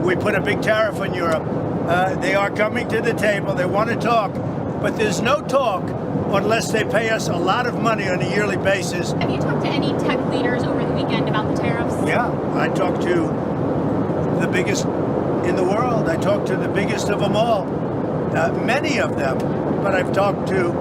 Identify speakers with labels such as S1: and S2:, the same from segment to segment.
S1: We put a big tariff on Europe. They are coming to the table. They want to talk, but there's no talk unless they pay us a lot of money on a yearly basis.
S2: Have you talked to any tech leaders over the weekend about the tariffs?
S1: Yeah, I talked to the biggest in the world. I talked to the biggest of them all, many of them, but I've talked to,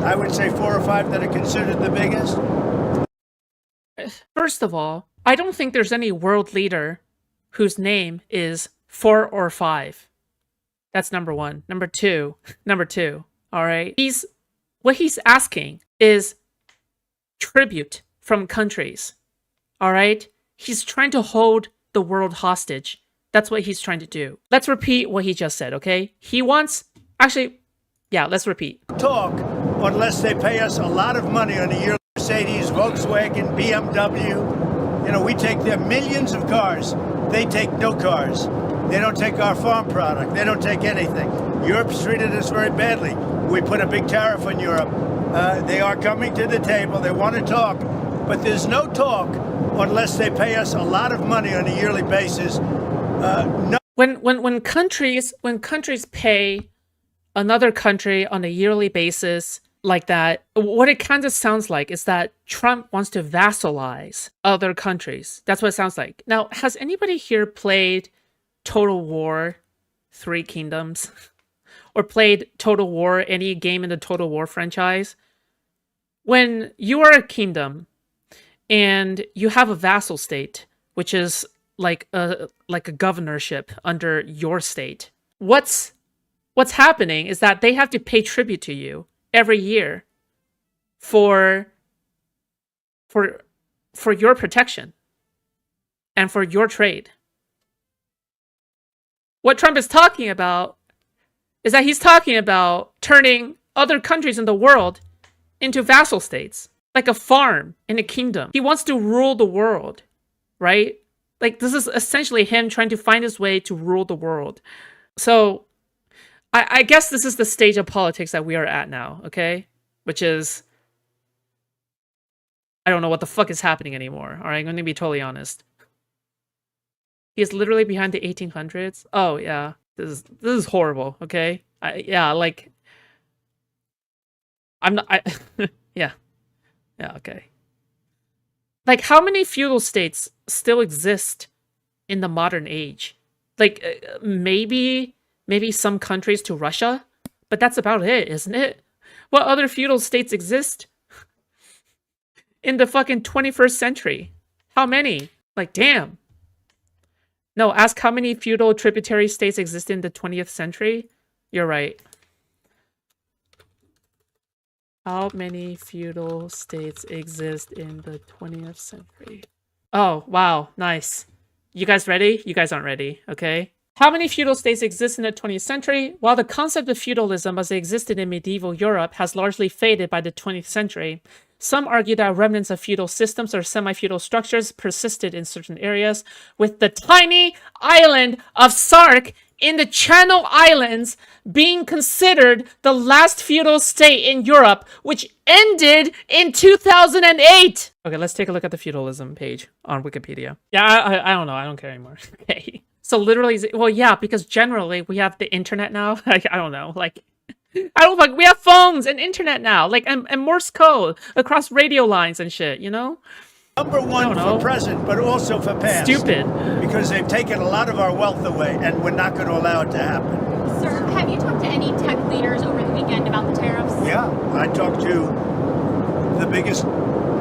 S1: I would say 4 or 5 that are considered the biggest.
S3: First of all, I don't think there's any world leader whose name is 4 or 5. That's number one. Number two, all right? What he's asking is tribute from countries, all right? He's trying to hold the world hostage. That's what he's trying to do. Let's repeat what he just said, okay? He wants, actually, yeah, let's repeat.
S1: Talk unless they pay us a lot of money on a yearly. Mercedes, Volkswagen, BMW. You know, we take their millions of cars. They take no cars. They don't take our farm product. They don't take anything. Europe's treated us very badly. We put a big tariff on Europe. They are coming to the table. They want to talk, but there's no talk unless they pay us a lot of money on a yearly basis. No.
S3: When countries pay another country on a yearly basis like that, what it kind of sounds like is that Trump wants to vassalize other countries. That's what it sounds like. Now, has anybody here played Total War 3 Kingdoms? Or played Total War, any game in the Total War franchise? When you are a kingdom and you have a vassal state, which is like a governorship under your state, what's happening is that they have to pay tribute to you every year for your protection and for your trade. What Trump is talking about is that he's talking about turning other countries in the world into vassal states, like a farm in a kingdom. He wants to rule the world, right? Like, this is essentially him trying to find his way to rule the world. So I guess this is the stage of politics that we are at now, okay? Which is, I don't know what the fuck is happening anymore, all right? I'm going to be totally honest. He is literally behind the 1800s. Oh, yeah. This is horrible, okay? Yeah, like, I'm not, yeah. Yeah, okay. Like, how many feudal states still exist in the modern age? Like, maybe some countries to Russia, but that's about it, isn't it? What other feudal states exist in the fucking 21st century? How many? Like, damn. No, ask how many feudal tributary states exist in the 20th century. You're right. How many feudal states exist in the 20th century? Oh, wow, nice. You guys ready? You guys aren't ready, okay? How many feudal states exist in the 20th century? While the concept of feudalism as it existed in medieval Europe has largely faded by the 20th century, some argue that remnants of feudal systems or semi-feudal structures persisted in certain areas, with the tiny island of Sark in the Channel Islands being considered the last feudal state in Europe, which ended in 2008. Okay, let's take a look at the feudalism page on Wikipedia. Yeah, I don't know. I don't care anymore. Okay. So literally, well, yeah, because generally we have the internet now. Like, I don't know, like, we have phones and internet now, like, and Morse code across radio lines and shit, you know?
S1: Number one for present, but also for past.
S3: Stupid.
S1: Because they've taken a lot of our wealth away, and we're not going to allow it to happen.
S2: Sir, have you talked to any tech leaders over the weekend about the tariffs?
S1: Yeah, I talked to the biggest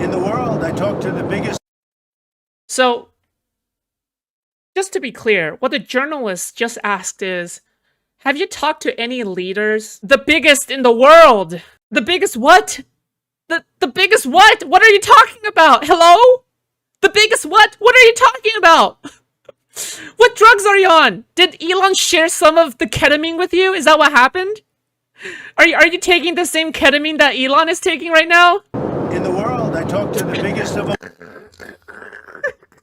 S1: in the world. I talked to the biggest.
S3: So, just to be clear, what the journalist just asked is, have you talked to any leaders? The biggest in the world! The biggest what? The biggest what? What are you talking about? Hello? The biggest what? What are you talking about? What drugs are you on? Did Elon share some of the ketamine with you? Is that what happened? Are you taking the same ketamine that Elon is taking right now?
S1: In the world, I talked to the biggest of them.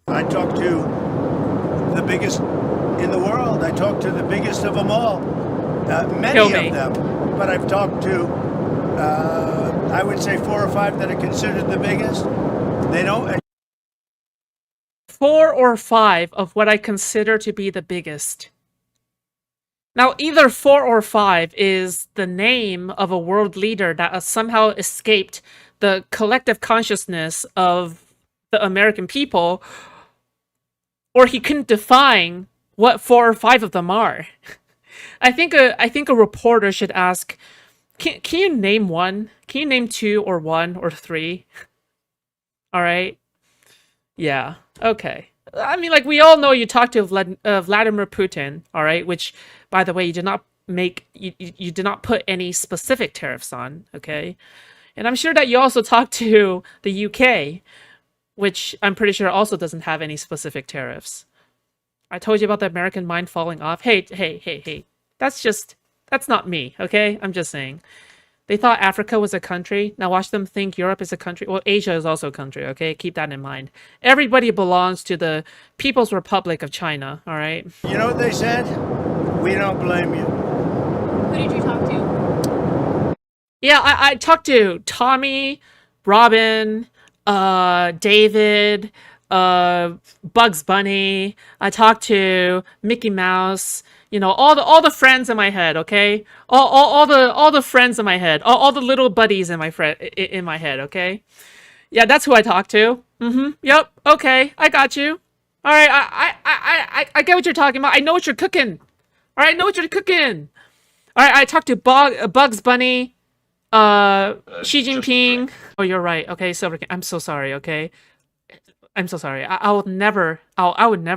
S1: I talked to the biggest in the world. I talked to the biggest of them all. Many of them. But I've talked to, I would say 4 or 5 that are considered the biggest. They don't.
S3: 4 or 5 of what I consider to be the biggest. Now, either 4 or 5 is the name of a world leader that somehow escaped the collective consciousness of the American people, or he couldn't define what 4 or 5 of them are. I think a reporter should ask, can you name one? Can you name 2 or 1 or 3? All right. Yeah. Okay. I mean, like, we all know you talked to Vladimir Putin, all right? Which, by the way, you did not you did not put any specific tariffs on, okay? And I'm sure that you also talked to the UK, which I'm pretty sure also doesn't have any specific tariffs. I told you about the American mind falling off. Hey. That's not me, okay? I'm just saying. They thought Africa was a country. Now watch them think Europe is a country. Well, Asia is also a country, okay? Keep that in mind. Everybody belongs to the People's Republic of China, all right?
S1: You know what they said? We don't blame you.
S2: Who did you talk to?
S3: Yeah, I talked to Tommy, Robin, David, Bugs Bunny. I talked to Mickey Mouse. You know, all the friends in my head, okay? All the friends in my head, all the little buddies in my head, okay? Yeah, that's who I talked to. Yep. Okay, I got you. All right, I get what you're talking about. I know what you're cooking. All right, I know what you're cooking. All right, I talked to Bugs Bunny, Xi Jinping. Oh, you're right. Okay, Silver King. I'm so sorry. Okay, I'm so sorry. I would never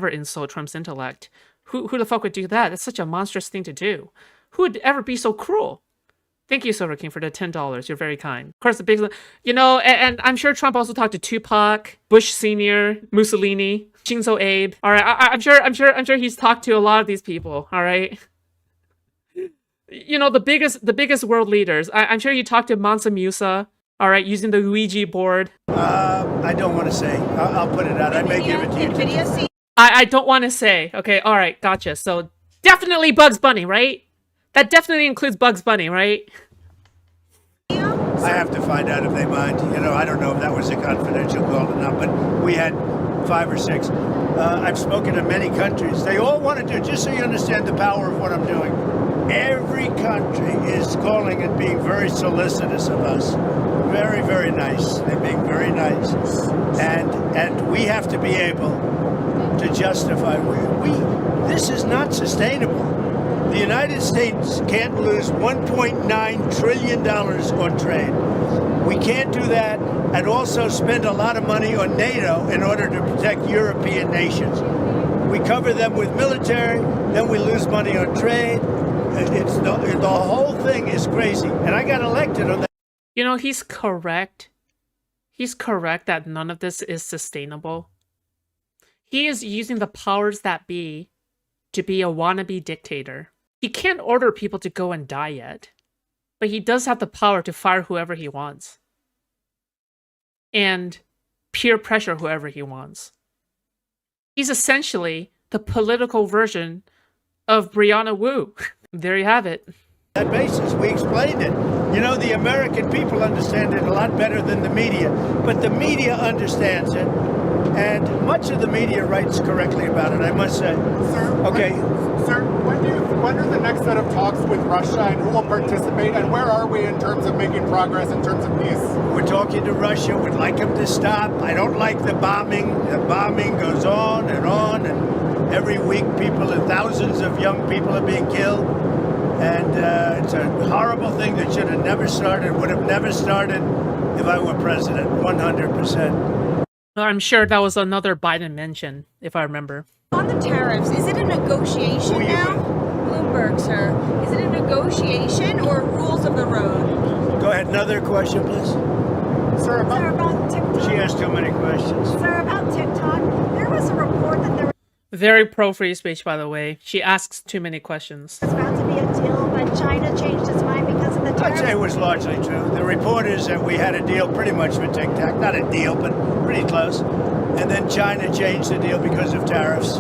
S3: insult Trump's intellect. Who the fuck would do that? That's such a monstrous thing to do. Who would ever be so cruel? Thank you, Silver King, for the $10. You're very kind. Of course, the big, you know, and I'm sure Trump also talked to Tupac, Bush Sr., Mussolini, Shinzo Abe. All right, I'm sure he's talked to a lot of these people. All right, you know, the biggest world leaders. I'm sure you talked to Mansa Musa. All right, using the Ouija board.
S1: I don't want to say. I'll put it out. I may give it to you.
S3: I don't want to say. Okay, all right, gotcha. So definitely Bugs Bunny, right? That definitely includes Bugs Bunny, right?
S1: I have to find out if they mind. You know, I don't know if that was a confidential call or not, but we had 5 or 6. I've spoken to many countries. They all want to do, just so you understand the power of what I'm doing. Every country is calling and being very solicitous of us. Very, very nice. They're being very nice. And we have to be able to justify. This is not sustainable. The United States can't lose $1.9 trillion on trade. We can't do that and also spend a lot of money on NATO in order to protect European nations. We cover them with military, then we lose money on trade. The whole thing is crazy. And I got elected on that.
S3: You know, he's correct. He's correct that none of this is sustainable. He is using the powers that be to be a wannabe dictator. He can't order people to go and die yet, but he does have the power to fire whoever he wants and peer pressure whoever he wants. He's essentially the political version of Brianna Wu. There you have it.
S1: That basis, we explained it. You know, the American people understand it a lot better than the media, but the media understands it, and much of the media writes correctly about it, I must say.
S4: Sir,
S1: okay.
S4: When are the next set of talks with Russia, and who will participate, and where are we in terms of making progress in terms of peace?
S1: We're talking to Russia. We'd like them to stop. I don't like the bombing. The bombing goes on, and every week thousands of young people are being killed. And it's a horrible thing that should have never started, would have never started if I were president, 100%.
S3: I'm sure that was another Biden mention, if I remember.
S5: On the tariffs, is it a negotiation now? Bloomberg, sir. Is it a negotiation or rules of the road?
S1: Go ahead, another question, please.
S4: Sir,
S5: about TikTok.
S1: She asked too many questions.
S5: Sir, about TikTok, there was a report that there
S3: Very pro free speech, by the way. She asks too many questions.
S5: was about to be a deal, but China changed its mind because of the
S1: I'd
S5: tariffs.
S1: say it was largely true. The report is that we had a deal pretty much with TikTok. Not a deal, but pretty close. And then China changed the deal because of tariffs.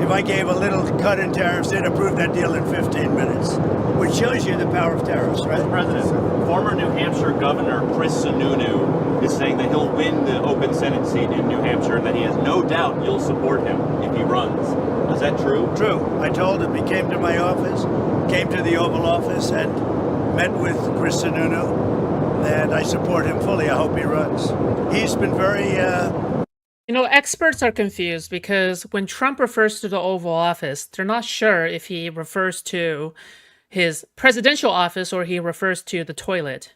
S1: If I gave a little cut in tariffs, they'd approve that deal in 15 minutes, which shows you the power of tariffs, right?
S6: President, former New Hampshire Governor Chris Sununu is saying that he'll win the open Senate seat in New Hampshire and that he has no doubt you'll support him if he runs. Is that true?
S1: True. I told him. He came to my office, came to the Oval Office, and met with Chris Sununu, and I support him fully. I hope he runs. He's been very...
S3: You know, experts are confused because when Trump refers to the Oval Office, they're not sure if he refers to his presidential office or he refers to the toilet,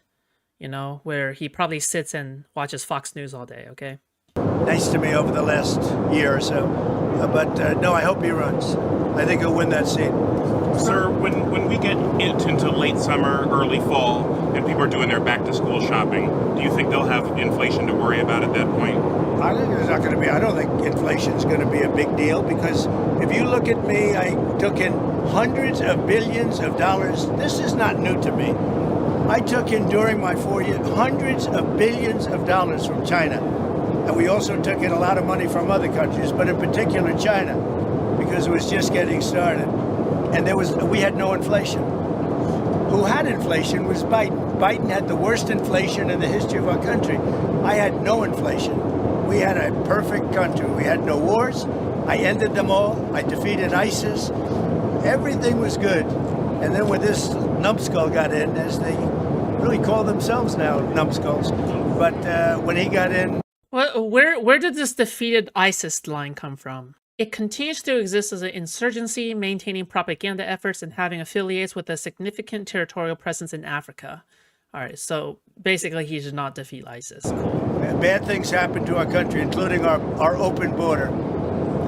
S3: you know, where he probably sits and watches Fox News all day, okay?
S1: nice to me over the last year or so. But no, I hope he runs. I think he'll win that seat.
S7: Sir, when we get into late summer, early fall, and people are doing their back-to-school shopping, do you think they'll have inflation to worry about at that point?
S1: I think there's not going to be. I don't think inflation's going to be a big deal because if you look at me, I took in hundreds of billions of dollars. This is not new to me. I took in during my 4 years hundreds of billions of dollars from China. And we also took in a lot of money from other countries, but in particular China, because it was just getting started. And we had no inflation. Who had inflation was Biden. Biden had the worst inflation in the history of our country. I had no inflation. We had a perfect country. We had no wars. I ended them all. I defeated ISIS. Everything was good. And then when this numbskull got in, as they really call themselves now, numbskulls, but when he got in...
S3: Where did this defeated ISIS line come from? It continues to exist as an insurgency, maintaining propaganda efforts and having affiliates with a significant territorial presence in Africa. All right, so basically he did not defeat ISIS. Cool.
S1: Bad things happened to our country, including our open border.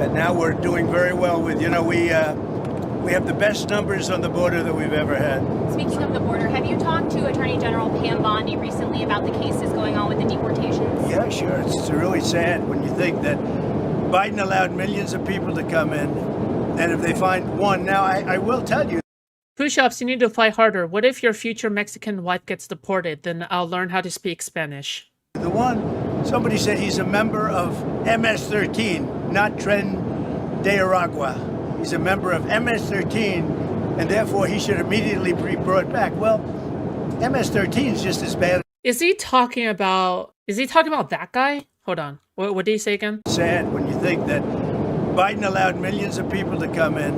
S1: And now we're doing very well with, we have the best numbers on the border that we've ever had.
S2: Speaking of the border, have you talked to Attorney General Pam Bondi recently about the cases going on with the deportations?
S1: Yeah, sure. It's really sad when you think that Biden allowed millions of people to come in, and if they find one, now I will tell you.
S3: Foodshops, you need to fly harder. What if your future Mexican wife gets deported? Then I'll learn how to speak Spanish.
S1: The one, somebody said he's a member of MS-13, not Tren de Aragua. He's a member of MS-13, and therefore he should immediately be brought back. Well, MS-13 is just as bad.
S3: Is he talking about that guy? Hold on. What did he say again?
S1: Sad when you think that Biden allowed millions of people to come in,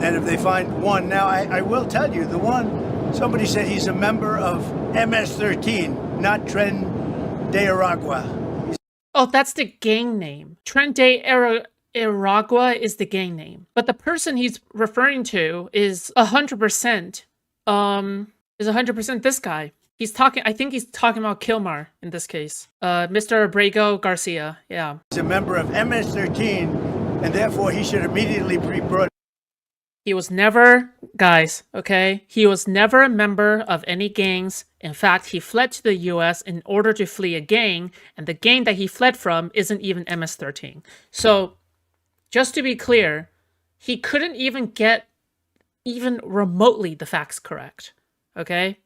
S1: and if they find one, now I will tell you, the one, somebody said he's a member of MS-13, not Tren de Aragua.
S3: Oh, that's the gang name. Tren de Aragua is the gang name. But the person he's referring to is 100%, this guy. I think he's talking about Kilmar in this case. Mr. Abrego Garcia, yeah.
S1: He's a member of MS-13, and therefore he should immediately be brought.
S3: He was never, guys, okay? He was never a member of any gangs. In fact, he fled to the US in order to flee a gang, and the gang that he fled from isn't even MS-13. So, just to be clear, he couldn't even get even remotely the facts correct, okay?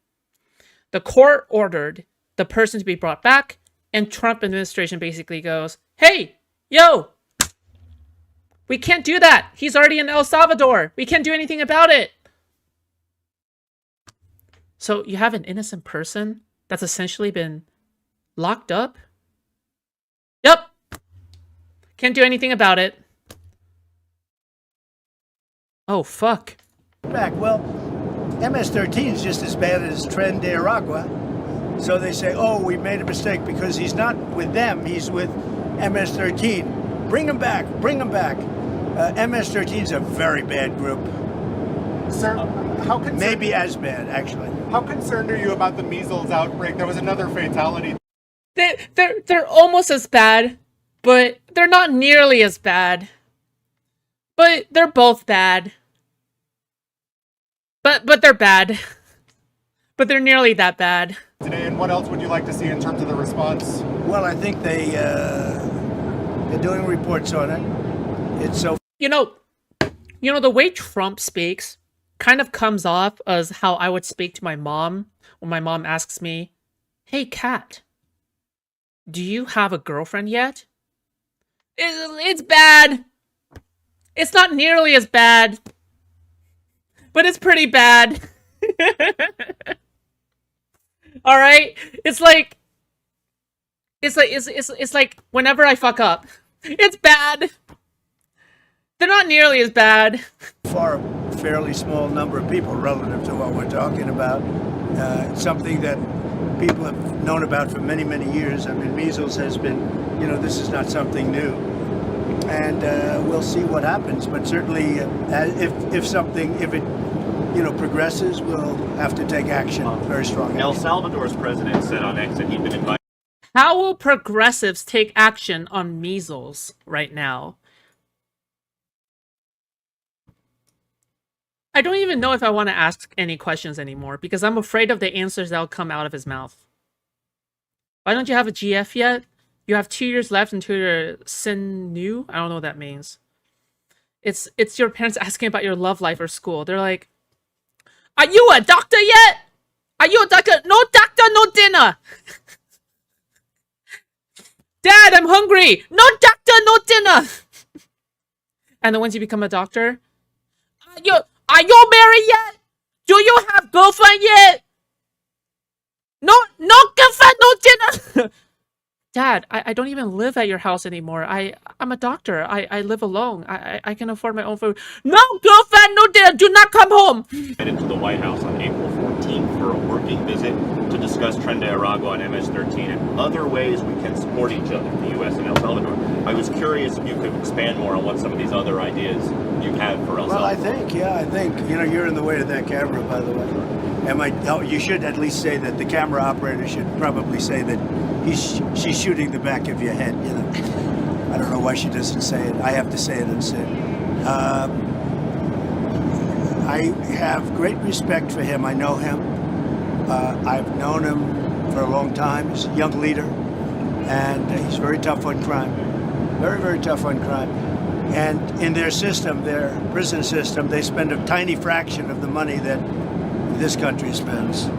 S3: The court ordered the person to be brought back, and Trump administration basically goes, hey, yo, we can't do that. He's already in El Salvador. We can't do anything about it. So you have an innocent person that's essentially been locked up? Yep. Can't do anything about it. Oh, fuck.
S1: Back. Well, MS-13 is just as bad as Tren de Aragua. So they say, oh, we made a mistake because he's not with them. He's with MS-13. Bring him back. Bring him back. MS-13 is a very bad group.
S4: Sir, how concerned...
S1: Maybe as bad, actually.
S4: How concerned are you about the measles outbreak? There was another fatality.
S3: They're almost as bad, but they're not nearly as bad. But they're both bad. But they're bad. But they're nearly that bad.
S4: Today, and what else would you like to see in terms of the response?
S1: Well, I think they're doing reports on it. It's so...
S3: You know, the way Trump speaks kind of comes off as how I would speak to my mom when my mom asks me, hey, Kat, do you have a girlfriend yet? It's bad. It's not nearly as bad. But it's pretty bad. All right? It's like It's like whenever I fuck up, it's bad. They're not nearly as bad.
S1: For a fairly small number of people relative to what we're talking about. It's something that people have known about for many, many years. I mean, measles has been, this is not something new. And we'll see what happens. But certainly, if it progresses, we'll have to take action, very strong
S6: El
S1: action.
S6: Salvador's president said on X that he'd been invited.
S3: How will progressives take action on measles right now? I don't even know if I want to ask any questions anymore because I'm afraid of the answers that'll come out of his mouth. Why don't you have a GF yet? You have 2 years left until your new. I don't know what that means. It's your parents asking about your love life or school. They're like, "Are you a doctor yet? Are you a doctor? No doctor, no dinner." "Dad, I'm hungry. No doctor, no dinner." And then once you become a doctor, are you married yet? Do you have girlfriend yet? No girlfriend, no dinner. Dad, I don't even live at your house anymore. I'm a doctor. I live alone. I can afford my own food. No girlfriend, no dinner. Do not come home.
S6: Headed to the White House on April 14th for a working visit to discuss Tren de Aragua and MS-13 and other ways we can support each other, the U.S. and El Salvador. I was curious if you could expand more on what some of these other ideas you have for El Salvador.
S1: Well, I think, you're in the way of that camera, by the way. You should at least say that the camera operator should probably say that she's shooting the back of your head, I don't know why she doesn't say it. I have to say it instead. I have great respect for him. I know him. I've known him for a long time. He's a young leader, and he's very tough on crime. Very, very tough on crime. And in their system, their prison system, they spend a tiny fraction of the money that this country spends.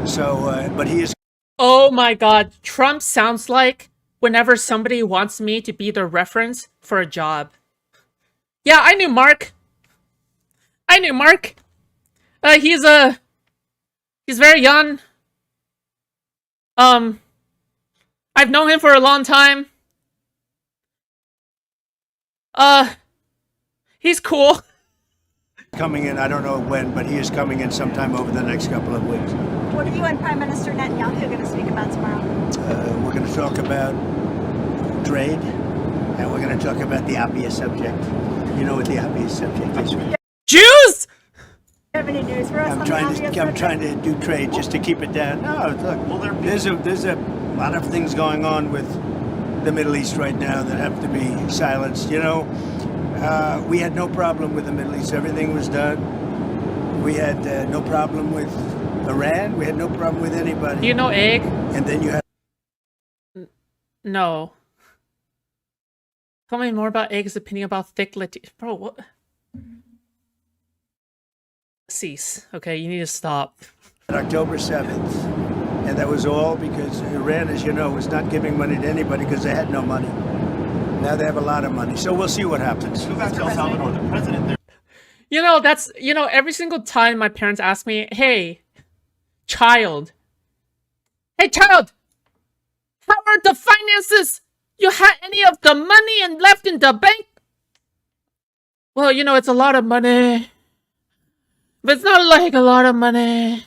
S1: So, but he is...
S3: Oh my god, Trump sounds like whenever somebody wants me to be their reference for a job. Yeah, I knew Mark. He's very young. I've known him for a long time. He's cool.
S1: Coming in, I don't know when, but he is coming in sometime over the next couple of weeks.
S5: What are you and Prime Minister Netanyahu going to speak about tomorrow?
S1: We're going to talk about trade, and we're going to talk about the obvious subject. You know what the obvious subject is?
S3: Jews!
S5: Do you have any news for us
S1: I'm trying to do trade just to keep it down. No, look, there's a lot of things going on with the Middle East right now that have to be silenced. We had no problem with the Middle East. Everything was done. We had no problem with Iran. We had no problem with anybody.
S3: Do you know egg?
S1: And then you had...
S3: No. Tell me more about eggs' opinion about thick Latin... Bro, what? Cease. Okay, you need to stop.
S1: October 7th. And that was all because Iran, as you know, was not giving money to anybody because they had no money. Now they have a lot of money. So we'll see what happens.
S6: Go back to El Salvador. The president there.
S3: Every single time my parents ask me, hey, child, how are the finances? You had any of the money and left in the bank? Well, it's a lot of money. But it's not like a lot of money.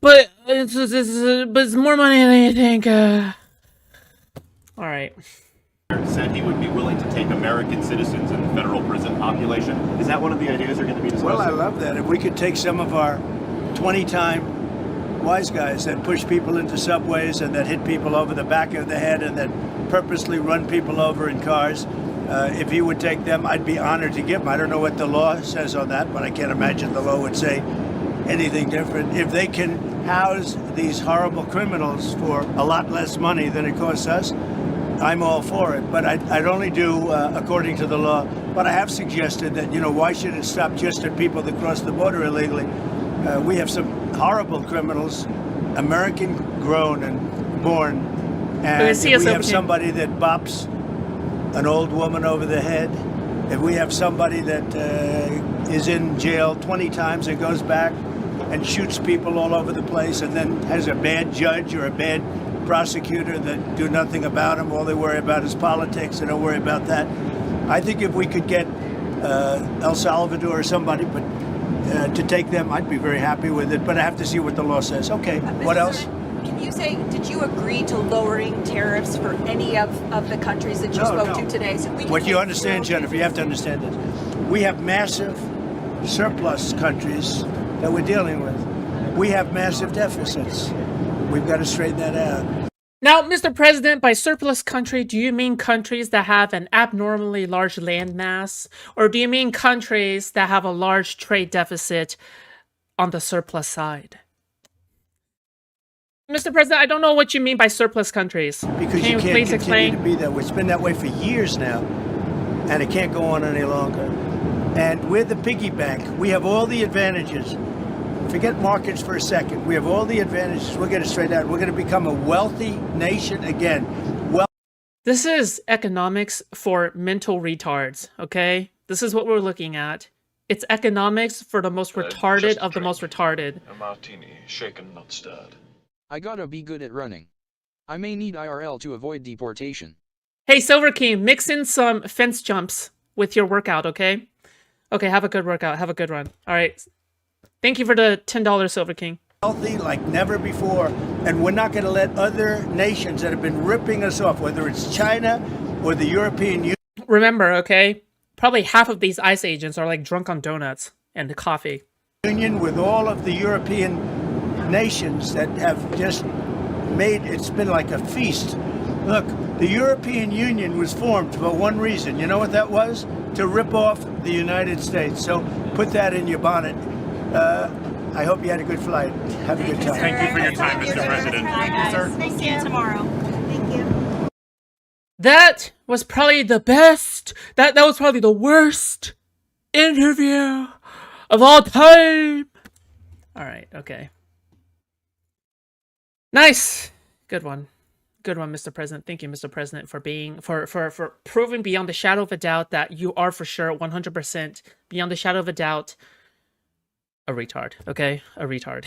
S3: But it's more money than you think. All right.
S6: Said he would be willing to take American citizens in the federal prison population. Is that one of the ideas they're going to be discussing?
S1: Well, I love that. If we could take some of our 20-time wise guys that push people into subways and that hit people over the back of the head and that purposely run people over in cars, if he would take them, I'd be honored to give them. I don't know what the law says on that, but I can't imagine the law would say anything different. If they can house these horrible criminals for a lot less money than it costs us, I'm all for it. But I'd only do according to the law. But I have suggested that, why should it stop just at people that cross the border illegally? We have some horrible criminals, American grown and born. And if we have somebody that bops an old woman over the head, if we have somebody that is in jail 20 times and goes back and shoots people all over the place and then has a bad judge or a bad prosecutor that do nothing about him. All they worry about is politics. They don't worry about that. I think if we could get El Salvador or somebody to take them, I'd be very happy with it. But I have to see what the law says. Okay, what else?
S5: Can you say, did you agree to lowering tariffs for any of the countries that you spoke to today? So
S1: What you understand, Jennifer, you have to understand this. We have massive surplus countries that we're dealing with. We have massive deficits. We've got to straighten that out.
S3: Now, Mr. President, by surplus country, do you mean countries that have an abnormally large land mass? Or do you mean countries that have a large trade deficit on the surplus side? Mr. President, I don't know what you mean by surplus countries.
S1: Because
S3: Can
S1: you can't
S3: please
S1: continue
S3: explain?
S1: to be that way. It's been that way for years now, and it can't go on any longer. And we're the piggy bank. We have all the advantages. Forget markets for a second. We have all the advantages. We're going to straighten out. We're going to become a wealthy nation again.
S3: This is economics for mental retards, okay? This is what we're looking at. It's economics for the most retarded of the most retarded.
S8: A martini, shaken, not stirred.
S9: I gotta be good at running. I may need IRL to avoid deportation.
S3: Hey, Silver King, mix in some fence jumps with your workout, okay? Okay, have a good workout. Have a good run. All right. Thank you for the $10, Silver King.
S1: Wealthy like never before, and we're not going to let other nations that have been ripping us off, whether it's China or the European Union.
S3: Remember, okay? Probably half of these ICE agents are like drunk on donuts and coffee.
S1: With all of the European nations that have just made it's been like a feast. Look, the European Union was formed for one reason. You know what that was? To rip off the United States. So put that in your bonnet. I hope you had a good flight. Have a good time.
S7: Thank you for your time, Mr. President.
S5: Thank you, sir. Thank you. Tomorrow. Thank you.
S3: That was probably the best. That was probably the worst interview of all time. All right, okay. Nice. Good one. Good one, Mr. President. Thank you, Mr. President, for being for proving beyond the shadow of a doubt that you are for sure 100% beyond the shadow of a doubt a retard. Okay? A retard.